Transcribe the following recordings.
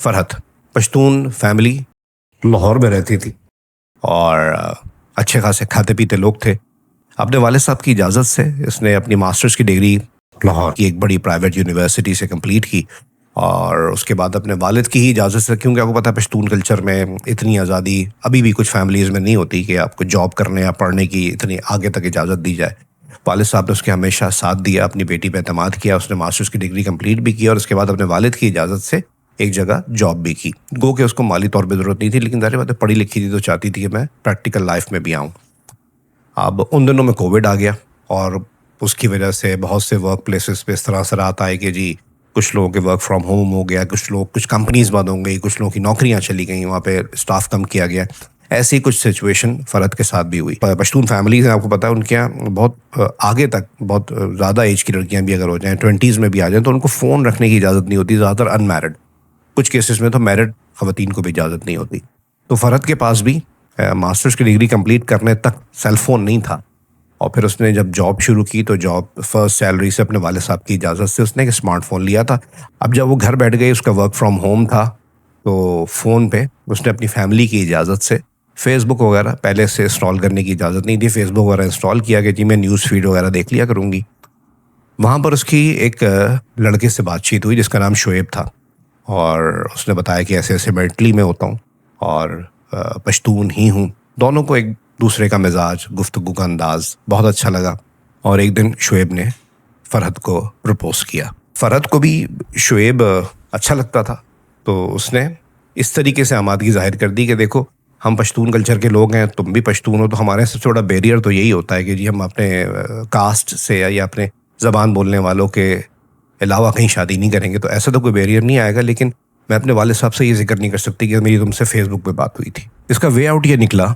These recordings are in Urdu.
فرحت پشتون فیملی لاہور میں رہتی تھی اور اچھے خاصے کھاتے پیتے لوگ تھے. اپنے والد صاحب کی اجازت سے اس نے اپنی ماسٹرز کی ڈگری لاہور کی ایک بڑی پرائیویٹ یونیورسٹی سے کمپلیٹ کی اور اس کے بعد اپنے والد کی ہی اجازت سے, کیونکہ آپ کو پتہ ہے پشتون کلچر میں اتنی آزادی ابھی بھی کچھ فیملیز میں نہیں ہوتی کہ آپ کو جاب کرنے یا پڑھنے کی اتنی آگے تک اجازت دی جائے. والد صاحب نے اس کے ہمیشہ ساتھ دیا, اپنی بیٹی پہ اعتماد کیا, اس نے ماسٹرز کی ڈگری کمپلیٹ بھی کی اور اس کے بعد اپنے والد کی اجازت سے ایک جگہ جاب بھی کی. گو کہ اس کو مالی طور پہ ضرورت نہیں تھی, لیکن ظاہر بات ہے پڑھی لکھی تھی تو چاہتی تھی کہ میں پریکٹیکل لائف میں بھی آؤں. اب ان دنوں میں کووڈ آ گیا اور اس کی وجہ سے بہت سے ورک پلیسز پہ اس طرح اثرات آئے کہ جی کچھ لوگوں کے ورک فرام ہوم ہو گیا, کچھ کمپنیز بند ہو گئی, کچھ لوگوں کی نوکریاں چلی گئیں, وہاں پہ اسٹاف کم کیا گیا. ایسی کچھ سچویشن فرحت کے ساتھ بھی ہوئی. پشتون فیملیز ہیں, آپ کو پتہ ہے ان کے یہاں بہت آگے تک بہت زیادہ ایج کی لڑکیاں بھی اگر ہو جائیں, 20s میں بھی آ جائیں, تو ان کو فون رکھنے کی اجازت نہیں ہوتی, زیادہ تر ان میرڈ. کچھ کیسز میں تو میرڈ خواتین کو بھی اجازت نہیں ہوتی. تو فرحت کے پاس بھی ماسٹرز کی ڈگری کمپلیٹ کرنے تک سیل فون نہیں تھا, اور پھر اس نے جب جاب شروع کی تو جاب فرسٹ سیلری سے اپنے والد صاحب کی اجازت سے اس نے ایک اسمارٹ فون لیا تھا. اب جب وہ گھر بیٹھ گئی, اس کا ورک فرام ہوم تھا, تو فون پہ اس نے اپنی فیملی کی اجازت سے فیس بک وغیرہ پہلے سے انسٹال کرنے کی اجازت نہیں تھی, فیس بک وغیرہ انسٹال کیا کہ جی میں نیوز فیڈ وغیرہ دیکھ لیا کروں گی. وہاں پر اس کی ایک لڑکے سے بات چیت ہوئی جس کا نام شعیب تھا, اور اس نے بتایا کہ ایسے ایسے ملٹری میں ہوتا ہوں اور پشتون ہی ہوں. دونوں کو ایک دوسرے کا مزاج, گفتگو کا انداز بہت اچھا لگا, اور ایک دن شعیب نے فرحت کو پرپوز کیا. فرحت کو بھی شعیب اچھا لگتا تھا, تو اس نے اس طریقے سے آمادگی ظاہر کر دی کہ دیکھو ہم پشتون کلچر کے لوگ ہیں, تم بھی پشتون ہو, تو ہمارے سب سے بڑا بیریئر تو یہی ہوتا ہے کہ جی ہم اپنے کاسٹ سے یا اپنے زبان بولنے والوں کے علاوہ کہیں شادی نہیں کریں گے. تو ایسا تو کوئی بیریئر نہیں آئے گا, لیکن میں اپنے والد صاحب سے یہ ذکر نہیں کر سکتی کہ میری تم سے فیس بک پہ بات ہوئی تھی. اس کا وے آؤٹ یہ نکلا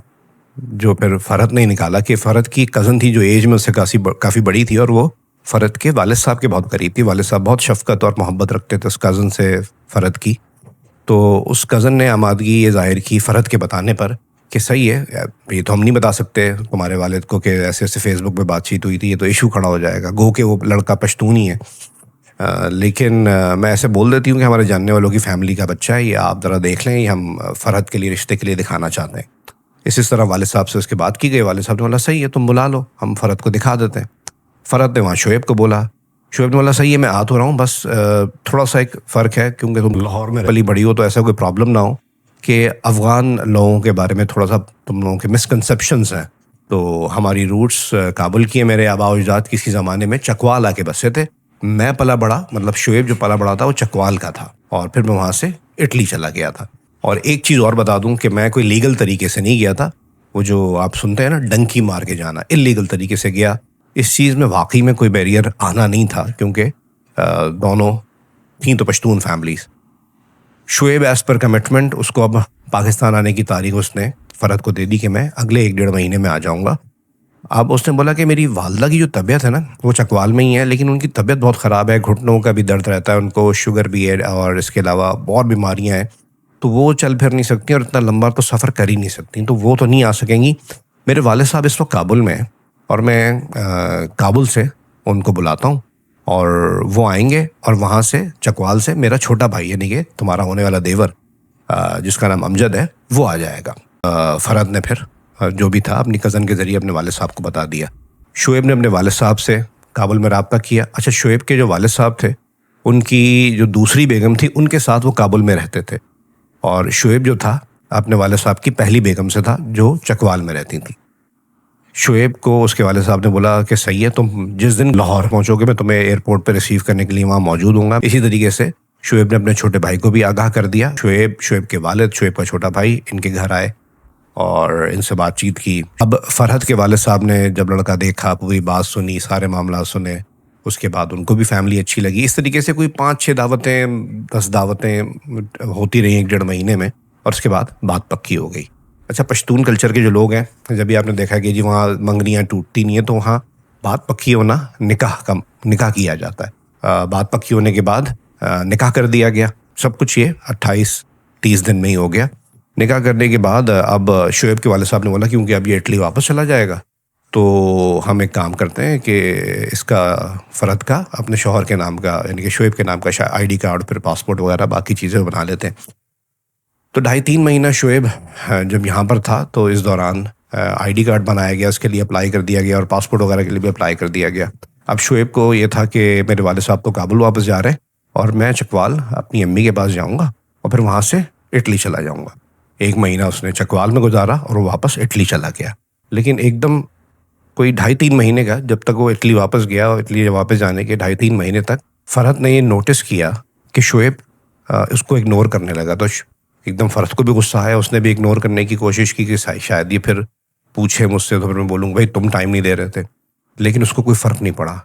جو پھر فرحت نے نکالا کہ فرحت کی کزن تھی جو ایج میں اس سے کافی بڑی تھی, اور وہ فرحت کے والد صاحب کے بہت قریب تھی. والد صاحب بہت شفقت اور محبت رکھتے تھے اس کزن سے فرحت کی. تو اس کزن نے آمادگی یہ ظاہر کی فرحت کے بتانے پر کہ صحیح ہے, یہ تو ہم نہیں بتا سکتے تمہارے والد کو کہ ایسے ایسے فیس بک پہ بات چیت ہوئی تھی, یہ تو ایشو کھڑا ہو جائے گا. گو کہ وہ لڑکا پشتون ہی ہے, لیکن میں ایسے بول دیتی ہوں کہ ہمارے جاننے والوں کی فیملی کا بچہ ہے, یہ آپ ذرا دیکھ لیں, یہ ہم فرحت کے لیے رشتے کے لیے دکھانا چاہتے ہیں. اس طرح والد صاحب سے اس کے بات کی گئی. والد صاحب نے بولا صحیح ہے, تم بلا لو, ہم فرحت کو دکھا دیتے ہیں. فرحت نے وہاں شعیب کو بولا, شعیب نے بولا صحیح ہے میں آ تو رہا ہوں, بس تھوڑا سا ایک فرق ہے کیونکہ تم لاہور میں پلی بڑی ہو, تو ایسا کوئی پرابلم نہ ہو کہ افغان لوگوں کے بارے میں تھوڑا سا تم لوگوں کے مسکنسیپشنز ہیں. تو ہماری روٹس کابل کی ہیں, میرے آبا و اجداد کسی زمانے میں چکوال آ کے بسے تھے. میں پلا بڑا, مطلب شعیب جو پلا بڑا تھا وہ چکوال کا تھا, اور پھر میں وہاں سے اٹلی چلا گیا تھا. اور ایک چیز اور بتا دوں کہ میں کوئی لیگل طریقے سے نہیں گیا تھا, وہ جو آپ سنتے ہیں نا ڈنکی مار کے جانا, انلیگل طریقے سے گیا. اس چیز میں واقعی میں کوئی بیریئر آنا نہیں تھا, کیونکہ دونوں تھیں تو Pashtun families. Shoaib as per commitment اس کو اب پاکستان آنے کی تاریخ اس نے فرحت کو دے دی کہ میں اگلے 1-1.5 مہینے میں آ جاؤں گا. اب اس نے بولا کہ میری والدہ کی جو طبیعت ہے نا وہ چکوال میں ہی ہے, لیکن ان کی طبیعت بہت خراب ہے, گھٹنوں کا بھی درد رہتا ہے ان کو, شوگر بھی ہے, اور اس کے علاوہ اور بیماریاں ہیں, تو وہ چل پھر نہیں سکتی اور اتنا لمبا تو سفر کر ہی نہیں سکتی, تو وہ تو نہیں آ سکیں گی. میرے والد صاحب اس وقت کابل میں ہیں, اور میں کابل سے ان کو بلاتا ہوں اور وہ آئیں گے, اور وہاں سے چکوال سے میرا چھوٹا بھائی یعنی کہ تمہارا ہونے والا دیور جس کا نام امجد ہے وہ آ جائے گا. فرحت نے پھر جو بھی تھا اپنی کزن کے ذریعے اپنے والد صاحب کو بتا دیا. شعیب نے اپنے والد صاحب سے کابل میں رابطہ کیا. اچھا, شعیب کے جو والد صاحب تھے ان کی جو دوسری بیگم تھی ان کے ساتھ وہ کابل میں رہتے تھے, اور شعیب جو تھا اپنے والد صاحب کی پہلی بیگم سے تھا جو چکوال میں رہتی تھی. شعیب کو اس کے والد صاحب نے بولا کہ صحیح ہے, تم جس دن لاہور پہنچو گے میں تمہیں ایئرپورٹ پہ ریسیو کرنے کے لیے وہاں موجود ہوں گا. اسی طریقے سے شعیب نے اپنے چھوٹے بھائی کو بھی آگاہ کر دیا. شعیب کے والد, شعیب کا چھوٹا بھائی ان کے گھر آئے اور ان سے بات چیت کی. اب فرحت کے والد صاحب نے جب لڑکا دیکھا, پوری بات سنی, سارے معاملات سنے, اس کے بعد ان کو بھی فیملی اچھی لگی. اس طریقے سے کوئی 5-6 دعوتیں 10 دعوتیں ہوتی رہیں 1-1.5 مہینے میں, اور اس کے بعد بات پکی ہو گئی. اچھا, پشتون کلچر کے جو لوگ ہیں, جب بھی آپ نے دیکھا کہ جی وہاں منگنیاں ٹوٹتی نہیں ہیں, تو وہاں بات پکی ہونا نکاح کیا جاتا ہے. بات پکی ہونے کے بعد نکاح کر دیا گیا. سب کچھ یہ 28-30 دن میں ہی ہو گیا. نکاح کرنے کے بعد اب شعیب کے والد صاحب نے بولا کیونکہ اب یہ اٹلی واپس چلا جائے گا, تو ہم ایک کام کرتے ہیں کہ اس کا فرد کا اپنے شوہر کے نام کا یعنی کہ شعیب کے نام کا آئی ڈی کارڈ پھر پاسپورٹ وغیرہ باقی چیزیں بنا لیتے ہیں. تو 2.5-3 مہینہ شعیب جب یہاں پر تھا تو اس دوران آئی ڈی کارڈ بنایا گیا, اس کے لیے اپلائی کر دیا گیا اور پاسپورٹ وغیرہ کے لیے بھی اپلائی کر دیا گیا. اب شعیب کو یہ تھا کہ میرے والد صاحب تو کابل واپس جا رہے ہیں اور میں چکوال اپنی امی کے پاس جاؤں گا اور پھر وہاں سے اٹلی چلا جاؤں گا. 1 مہینہ اس نے چکوال میں گزارا اور وہ واپس اٹلی چلا گیا. لیکن ایک دم کوئی 2.5-3 مہینے کا جب تک وہ اٹلی واپس گیا اور اٹلی واپس جانے کے 2.5-3 مہینے تک فرحت نے یہ نوٹس کیا کہ شعیب اس کو اگنور کرنے لگا. تو ایک دم فرحت کو بھی غصہ آیا, اس نے بھی اگنور کرنے کی کوشش کی کہ شاید یہ پھر پوچھے مجھ سے تو پھر میں بولوں بھائی تم ٹائم نہیں دے رہے تھے. لیکن اس کو کوئی فرق نہیں پڑا.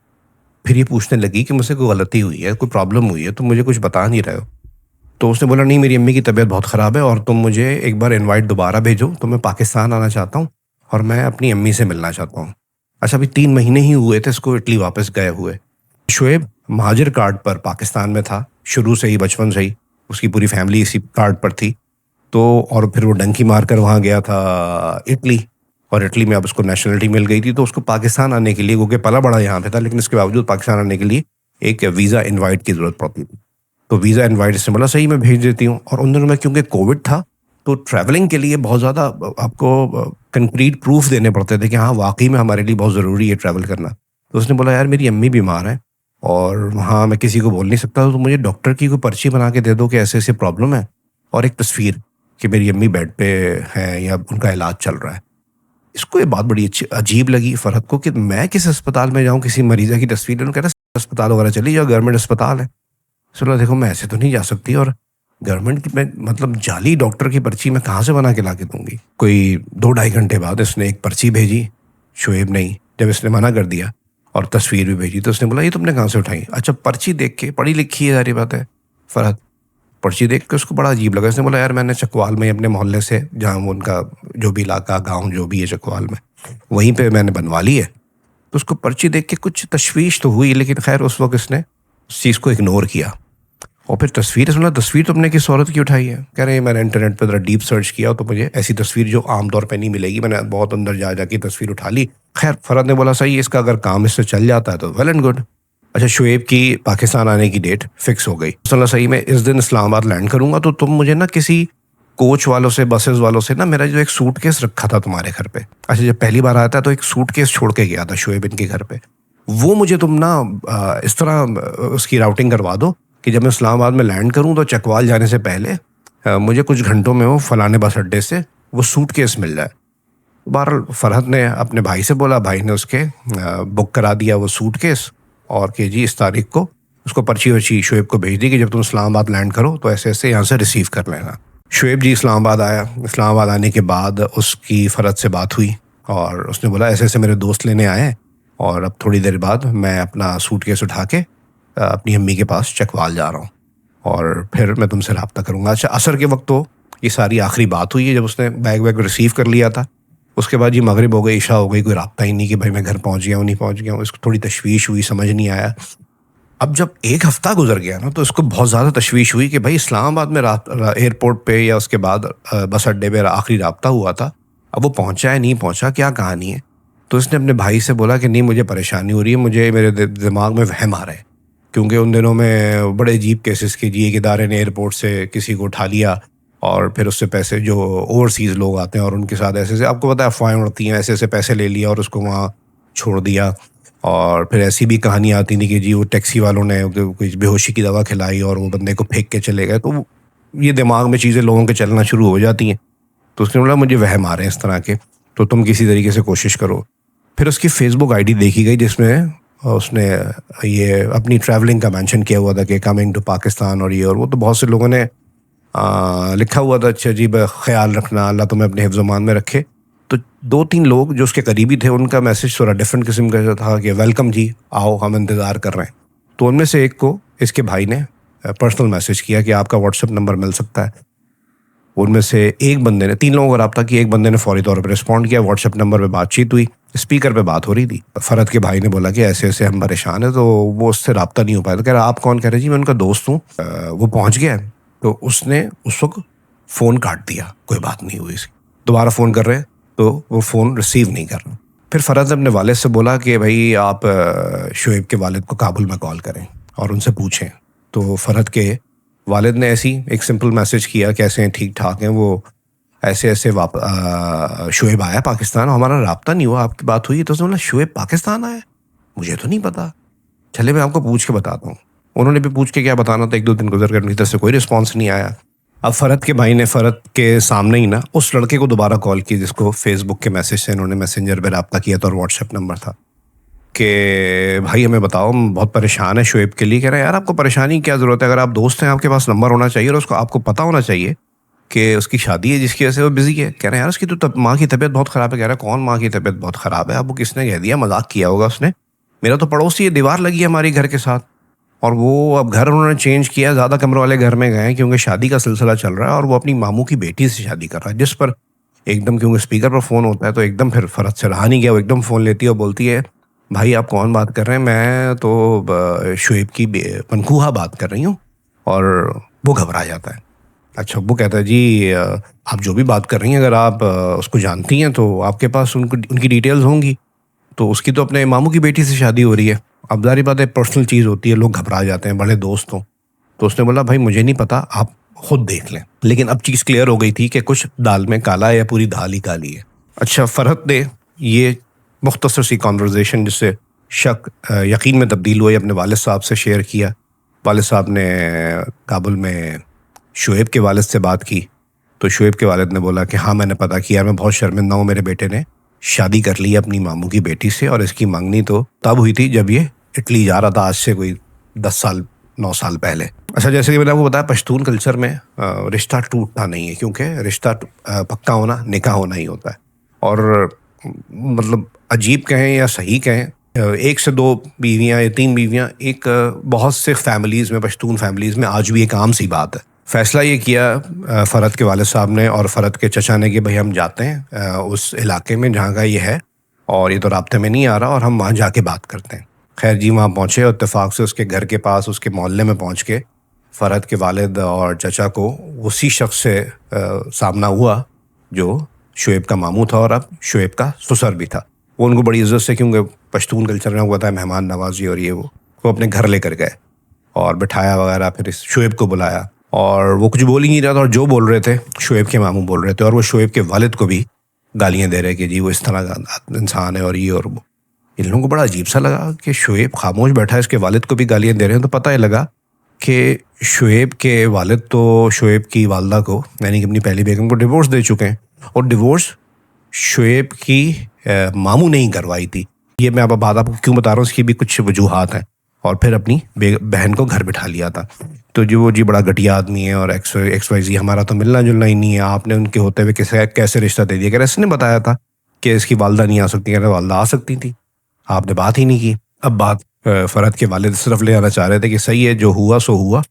پھر یہ پوچھنے لگی کہ مجھ سے کوئی غلطی ہوئی ہے, کوئی پرابلم ہوئی ہے, تم مجھے کچھ بتا نہیں رہے ہو. تو اس نے بولا نہیں میری امی کی طبیعت بہت خراب ہے اور تم مجھے ایک بار انوائٹ دوبارہ بھیجو, تو میں پاکستان آنا چاہتا ہوں اور میں اپنی امی سے ملنا چاہتا ہوں. اچھا ابھی 3 مہینے ہی ہوئے تھے اس کو اٹلی واپس گئے ہوئے. شعیب مہاجر کارڈ پر پاکستان میں تھا شروع سے ہی, بچپن سے ہی اس کی پوری فیملی اسی کارڈ پر تھی. تو اور پھر وہ ڈنکی مار کر وہاں گیا تھا اٹلی, اور اٹلی میں اب اس کو نیشنلٹی مل گئی تھی. تو اس کو پاکستان آنے کے لیے کیونکہ پلا بڑا یہاں پہ تھا لیکن اس کے باوجود پاکستان آنے کے لیے ایک ویزا انوائٹ کی ضرورت پڑتی تھی. تو ویزا انوائٹ سے بولا صحیح میں بھیج دیتی ہوں. اور ان دنوں میں کیونکہ کووڈ تھا تو ٹریولنگ کے لیے بہت زیادہ آپ کو کنکریٹ پروف دینے پڑتے تھے کہ ہاں واقعی میں ہمارے لیے بہت ضروری ہے ٹریول کرنا. تو اس نے بولا یار میری امی بیمار ہیں اور وہاں میں کسی کو بول نہیں سکتا, تو مجھے ڈاکٹر کی کوئی پرچی بنا کے دے دو کہ ایسے ایسے پرابلم ہے اور ایک تصویر کہ میری امی بیڈ پہ ہیں یا ان کا علاج چل رہا ہے. اس کو یہ بات بڑی عجیب لگی فرحت کو کہ میں کس اسپتال میں جاؤں کسی مریضہ کی تصویر لوں. کہہ رہا اسپتال وغیرہ چلی جاؤ, گورنمنٹ اسپتال ہے. چلو دیکھو میں ایسے تو نہیں جا سکتی, اور گورنمنٹ کی میں مطلب جعلی ڈاکٹر کی پرچی میں کہاں سے بنا کے لا کے دوں گی. کوئی 2-2.5 گھنٹے بعد اس نے ایک پرچی بھیجی شعیب نہیں, جب اس نے منع کر دیا اور تصویر بھی بھیجی تو اس نے بولا یہ تم نے کہاں سے اٹھائی. اچھا پرچی دیکھ کے, پڑھی لکھی ہے ساری بات ہے فرحت, پرچی دیکھ کے اس کو بڑا عجیب لگا. اس نے بولا یار میں نے چکوال میں اپنے محلے سے جہاں ان کا جو بھی علاقہ گاؤں جو بھی ہے چکوال میں وہیں پہ میں نے بنوا لی ہے. تو اس کو پرچی دیکھ کے کچھ تشویش تو ہوئی لیکن خیر اس وقت اس نے اس چیز کو اگنور کیا. اور پھر تصویر سنا, تصویر تم نے کس عورت کی اٹھائی ہے؟ کہہ رہے ہیں میں نے انٹرنیٹ پہ ذرا ڈیپ سرچ کیا تو مجھے ایسی تصویر جو عام طور پہ نہیں ملے گی, میں نے بہت اندر جا جا کے تصویر اٹھا لی. خیر فرحت نے بولا صحیح اس کا اگر کام اس سے چل جاتا ہے تو ویل اینڈ گڈ. اچھا شعیب کی پاکستان آنے کی ڈیٹ فکس ہو گئی. صحیح میں اس دن اسلام آباد لینڈ کروں گا تو تم مجھے نا کسی کوچ والوں سے بسز والوں سے نا میرا جو ایک سوٹ کیس رکھا تھا تمہارے گھر پہ, اچھا جب پہلی بار آیا تھا تو ایک سوٹ کیس چھوڑ کے گیا تھا شعیب ان کے گھر پہ, وہ مجھے تم نا اس طرح اس کی راؤٹنگ کروا دو کہ جب میں اسلام آباد میں لینڈ کروں تو چکوال جانے سے پہلے مجھے کچھ گھنٹوں میں وہ فلانے بس اڈے سے وہ سوٹ کیس مل جائے. بہرحال فرحت نے اپنے بھائی سے بولا, بھائی نے اس کے بک کرا دیا وہ سوٹ کیس اور کہ جی اس تاریخ کو اس کو پرچی ورچی شعیب کو بھیج دی کہ جب تم اسلام آباد لینڈ کرو تو ایسے ایسے یہاں سے ریسیو کر لینا. شعیب جی اسلام آباد آیا. اسلام آباد آنے کے بعد اس کی فرحت سے بات ہوئی اور اس نے بولا ایسے ایسے میرے دوست لینے آئے اور اب تھوڑی دیر بعد میں اپنا سوٹ کیس اٹھا کے اپنی امی کے پاس چکوال جا رہا ہوں اور پھر میں تم سے رابطہ کروں گا. اچھا عصر کے وقت تو یہ ساری آخری بات ہوئی ہے جب اس نے بیگ ویگ ریسیو کر لیا تھا. اس کے بعد یہ مغرب ہو گئی, عشاء ہو گئی, کوئی رابطہ ہی نہیں کہ بھائی میں گھر پہنچ گیا ہوں نہیں پہنچ گیا ہوں. اس کو تھوڑی تشویش ہوئی, سمجھ نہیں آیا. اب جب 1 ہفتہ گزر گیا نا تو اس کو بہت زیادہ تشویش ہوئی کہ بھائی اسلام آباد میں ایئرپورٹ پہ یا اس کے بعد بس اڈے پہ آخری رابطہ ہوا تھا, اب وہ پہنچا ہے نہیں پہنچا, کیا کہانی ہے. تو اس نے اپنے بھائی سے بولا کہ نہیں مجھے پریشانی ہو رہی ہے, مجھے میرے دماغ میں وہم آ رہا ہے کیونکہ ان دنوں میں بڑے عجیب کیسز کے جی ایک ادارے نے ایئرپورٹ سے کسی کو اٹھا لیا اور پھر اس سے پیسے جو اوورسیز لوگ آتے ہیں اور ان کے ساتھ ایسے ایسے آپ کو پتہ ہے افواہیں اڑتی ہیں, ایسے ایسے پیسے لے لیا اور اس کو وہاں چھوڑ دیا. اور پھر ایسی بھی کہانی آتی تھی کہ جی وہ ٹیکسی والوں نے کچھ بے ہوشی کی دوا کھلائی اور وہ بندے کو پھینک کے چلے گئے. تو یہ دماغ میں چیزیں لوگوں کے چلنا شروع ہو جاتی ہیں. تو اس نے بولا مجھے وہم آ رہے ہیں اس طرح کے, تو تم کسی طریقے سے کوشش کرو. پھر اس کی فیس بک آئی ڈی دیکھی گئی جس میں اس نے یہ اپنی ٹریولنگ کا مینشن کیا ہوا تھا کہ کمنگ ٹو پاکستان اور یہ اور وہ. تو بہت سے لوگوں نے لکھا ہوا تھا اچھا جی خیال رکھنا, اللہ تمہیں اپنے حفظ و امان میں رکھے. تو 2-3 لوگ جو اس کے قریبی تھے ان کا میسج تھوڑا ڈفرینٹ قسم کا تھا کہ ویلکم جی آؤ ہم انتظار کر رہے ہیں. تو ان میں سے ایک کو اس کے بھائی نے پرسنل میسج کیا کہ آپ کا واٹس ایپ نمبر مل سکتا ہے. ان میں سے ایک بندے نے 3 لوگوں کا رابطہ کیا, ایک بندے نے فوری طور پر رسپونڈ کیا, واٹس ایپ نمبر پہ بات چیت ہوئی, اسپیکر پہ بات ہو رہی تھی. فرحت کے بھائی نے بولا کہ ایسے ایسے ہم پریشان ہیں, تو وہ اس سے رابطہ نہیں ہو پایا. تو کہہ رہا آپ کون؟ کہہ رہے جی میں ان کا دوست ہوں, وہ پہنچ گیا ہے. تو اس نے اس وقت فون کاٹ دیا, کوئی بات نہیں ہوئی سی. دوبارہ فون کر رہے تو وہ فون ریسیو نہیں کر رہا. پھر فرحت نے اپنے والد سے بولا کہ بھائی آپ شعیب کے والد کو کابل میں کال کریں اور ان سے پوچھیں. تو فرحت کے والد نے ایسی ایک سمپل میسج کیا کیسے ہیں, ٹھیک ٹھاک ہیں, وہ ایسے ایسے شعیب آیا پاکستان, ہمارا رابطہ نہیں ہوا, آپ کی بات ہوئی. تو اس نے بولا شعیب پاکستان آیا, مجھے تو نہیں پتا, چلے میں آپ کو پوچھ کے بتاتا ہوں. انہوں نے بھی پوچھ کے کیا بتانا تھا, 1-2 دن گزر گئے, ان کی طرف سے کوئی رسپانس نہیں آیا. اب فرحت کے بھائی نے فرحت کے سامنے ہی نا اس لڑکے کو دوبارہ کال کی جس کو فیس بک کے میسج سے انہوں نے میسنجر پہ رابطہ کیا تھا اور واٹس ایپ نمبر تھا, کہ بھائی ہمیں بتاؤ, ہم بہت پریشان ہے شعیب کے لیے. کہہ رہے ہیں یار آپ کو پریشانی کی کیا ضرورت ہے, اگر آپ دوست ہیں آپ کے پاس نمبر ہونا چاہیے اور اس کو آپ کو پتا ہونا چاہیے کہ اس کی شادی ہے جس کی وجہ سے وہ بزی ہے. کہہ رہے ہیں یار اس کی تو ماں کی طبیعت بہت خراب ہے. کہہ رہا ہے کون ماں کی طبیعت بہت خراب ہے, آپ کو کس نے کہہ دیا, مذاق کیا ہوگا اس نے, میرا تو پڑوسی ہے, دیوار لگی ہے ہماری گھر کے ساتھ, اور وہ اب گھر انہوں نے چینج کیا, زیادہ کمرے والے گھر میں گئے ہیں کیونکہ شادی کا سلسلہ چل رہا ہے, اور وہ اپنی ماموں کی بیٹی سے شادی کر رہا ہے. جس پر ایک دم, کیونکہ اسپیکر پر فون ہوتا ہے تو ایک دم پھر فرحت سے رہا نہیں گیا, وہ ایک دم فون لیتی ہے اور بولتی ہے بھائی آپ کون بات کر رہے ہیں, میں تو شعیب کی پنکوہا بات کر رہی ہوں. اور وہ گھبرا جاتا ہے. اچھا وہ کہتا ہے جی آپ جو بھی بات کر رہی ہیں اگر آپ اس کو جانتی ہیں تو آپ کے پاس ان کی ڈیٹیلز ہوں گی, تو اس کی تو اپنے ماموں کی بیٹی سے شادی ہو رہی ہے. اب ظاہری بات ہے پرسنل چیز ہوتی ہے, لوگ گھبرا جاتے ہیں, بڑے دوست ہوں. تو اس نے بولا بھائی مجھے نہیں پتا, آپ خود دیکھ لیں. لیکن اب چیز کلیئر ہو گئی تھی کہ کچھ دال میں کالا ہے یا پوری دال ہی کالی ہے. اچھا فرحت نے یہ مختصر سی کانورزیشن جس سے شک یقین میں تبدیل ہوئی اپنے والد صاحب سے شیئر کیا. والد صاحب نے کابل میں شعیب کے والد سے بات کی تو شعیب کے والد نے بولا کہ ہاں میں نے پتا کیا, میں بہت شرمندہ ہوں, میرے بیٹے نے شادی کر لی اپنی ماموں کی بیٹی سے, اور اس کی منگنی تو تب ہوئی تھی جب یہ اٹلی جا رہا تھا, آج سے کوئی 9 سال پہلے. اچھا جیسے کہ میں نے آپ کو بتایا پشتون کلچر میں رشتہ ٹوٹنا نہیں ہے, کیونکہ رشتہ پکا ہونا نکاح ہونا ہی ہوتا ہے. اور مطلب عجیب کہیں یا صحیح کہیں, 1 سے 2 بیویاں یا 3 بیویاں ایک بہت سے فیملیز میں, پشتون فیملیز میں آج بھی ایک عام سی بات ہے. فیصلہ یہ کیا فرحت کے والد صاحب نے اور فرحت کے چچا نے کہ بھائی ہم جاتے ہیں اس علاقے میں جہاں کا یہ ہے, اور یہ تو رابطے میں نہیں آ رہا, اور ہم وہاں جا کے بات کرتے ہیں. خیر جی وہاں پہنچے, اور اتفاق سے اس کے گھر کے پاس اس کے محلے میں پہنچ کے فرحت کے والد اور چچا کو اسی شخص سے سامنا ہوا جو شعیب کا ماموں تھا اور اب شعیب کا سسر بھی تھا. وہ ان کو بڑی عزت سے, کیونکہ پشتون کلچر میں ہوا تھا مہمان نوازی اور یہ وہ اپنے گھر لے کر گئے اور بٹھایا وغیرہ. پھر شعیب کو بلایا اور وہ کچھ بول ہی نہیں رہا تھا, اور جو بول رہے تھے شعیب کے ماموں بول رہے تھے, اور وہ شعیب کے والد کو بھی گالیاں دے رہے کہ جی وہ اس طرح کا انسان ہے اور یہ اور وہ. ان لوگوں کو بڑا عجیب سا لگا کہ شعیب خاموش بیٹھا ہے, اس کے والد کو بھی گالیاں دے رہے ہیں. تو پتہ یہ لگا کہ شعیب کے والد تو شعیب کی والدہ کو یعنی کہ اپنی پہلی بیگم کو ڈیورس دے چکے ہیں, اور ڈیورس شعیب کی ماموں نہیں کروائی تھی. یہ میں اب بات آپ کو کیوں بتا رہا ہوں, اس کی بھی کچھ وجوہات ہیں. اور پھر اپنی بہن کو گھر بٹھا لیا تھا. تو جو وہ جی بڑا گھٹیا آدمی ہے اور ایکس وائی زی, ہمارا تو ملنا جلنا ہی نہیں ہے, آپ نے ان کے ہوتے ہوئے کیسے رشتہ دے دیا. کہ اس نے بتایا تھا کہ اس کی والدہ نہیں آ سکتی, کہ والدہ آ سکتی تھی, آپ نے بات ہی نہیں کی. اب بات فرحت کے والد صرف لے آنا چاہ رہے تھے کہ صحیح ہے جو ہوا سو ہوا,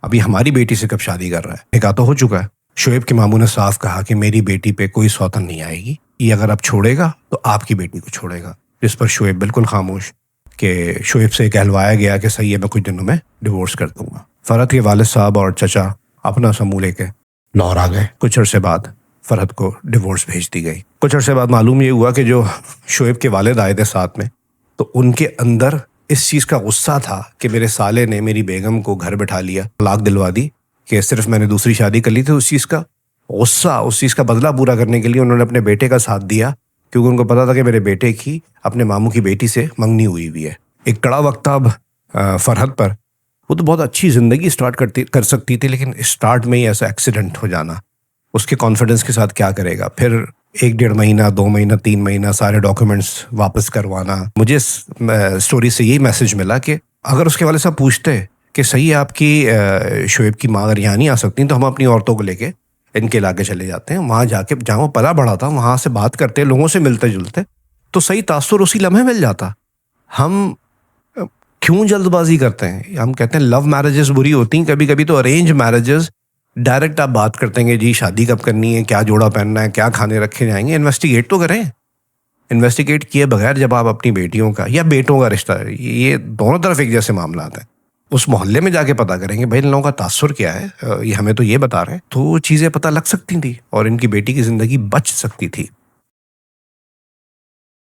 ابھی ہماری بیٹی سے کب شادی کر رہا ہے, نکاح تو ہو چکا ہے. شعیب کے ماموں نے صاف کہا کہ میری بیٹی پہ کوئی سوتن نہیں آئے گی, یہ اگر اب چھوڑے گا تو آپ کی بیٹی کو چھوڑے گا. جس پر شعیب بالکل خاموش, کہ شعیب سے کہلوایا گیا کہ صحیح ہے میں کچھ دنوں میں ڈیورس کر دوں گا. فرحت کے والد صاحب اور چچا اپنا سموں لے کے لاہور آ گئے. کچھ عرصے بعد فرحت کو ڈیورس بھیج دی گئی. کچھ عرصے بعد معلوم یہ ہوا کہ جو شعیب کے والد آئے تھے ساتھ میں, تو ان کے اندر اس چیز کا غصہ تھا کہ میرے سالے نے میری بیگم کو گھر بٹھا لیا, طلاق دلوا دی, کہ صرف میں نے دوسری شادی کر لی تھی. اس چیز کا غصہ, اس چیز کا بدلہ پورا کرنے کے لیے انہوں نے اپنے بیٹے کا ساتھ دیا, کیونکہ ان کو پتا تھا کہ میرے بیٹے کی اپنے ماموں کی بیٹی سے منگنی ہوئی ہے. ایک کڑا وقت تھا اب فرحت پر. وہ تو بہت اچھی زندگی سٹارٹ کر سکتی تھی, لیکن سٹارٹ میں ہی ایسا ایکسیڈنٹ ہو جانا, اس کے کانفیڈنس کے ساتھ کیا کرے گا. پھر 1-1.5 مہینہ 2 مہینہ 3 مہینہ سارے ڈاکیومنٹس واپس کروانا. مجھے اسٹوری سے یہی میسج ملا کہ اگر اس کے والے صاحب پوچھتے کہ صحیح ہے آپ کی شعیب کی ماں اگر یہاں نہیں آ سکتی تو ہم اپنی عورتوں کو لے کے ان کے علاقے چلے جاتے ہیں, وہاں جا کے جہاں وہ پلا بڑھا تھا وہاں سے بات کرتے, لوگوں سے ملتے جلتے, تو صحیح تاثر اسی لمحے مل جاتا. ہم کیوں جلد بازی کرتے ہیں؟ ہم کہتے ہیں لو میرجز بری ہوتی ہیں, کبھی کبھی تو ارینج میرجز ڈائریکٹ آپ بات کرتے ہیں کہ جی شادی کب کرنی ہے, کیا جوڑا پہننا ہے, کیا کھانے رکھے جائیں گے. انویسٹیگیٹ تو کریں. انویسٹیگیٹ کیے بغیر جب آپ اپنی بیٹیوں کا یا بیٹوں کا رشتہ, یہ دونوں طرف ایک جیسے معاملات ہیں, اس محلے میں جا کے پتہ کریں گے بھائی ان لوگوں کا تاثر کیا ہے, یہ ہمیں تو یہ بتا رہے ہیں, تو چیزیں پتہ لگ سکتی تھیں اور ان کی بیٹی کی زندگی بچ سکتی تھی.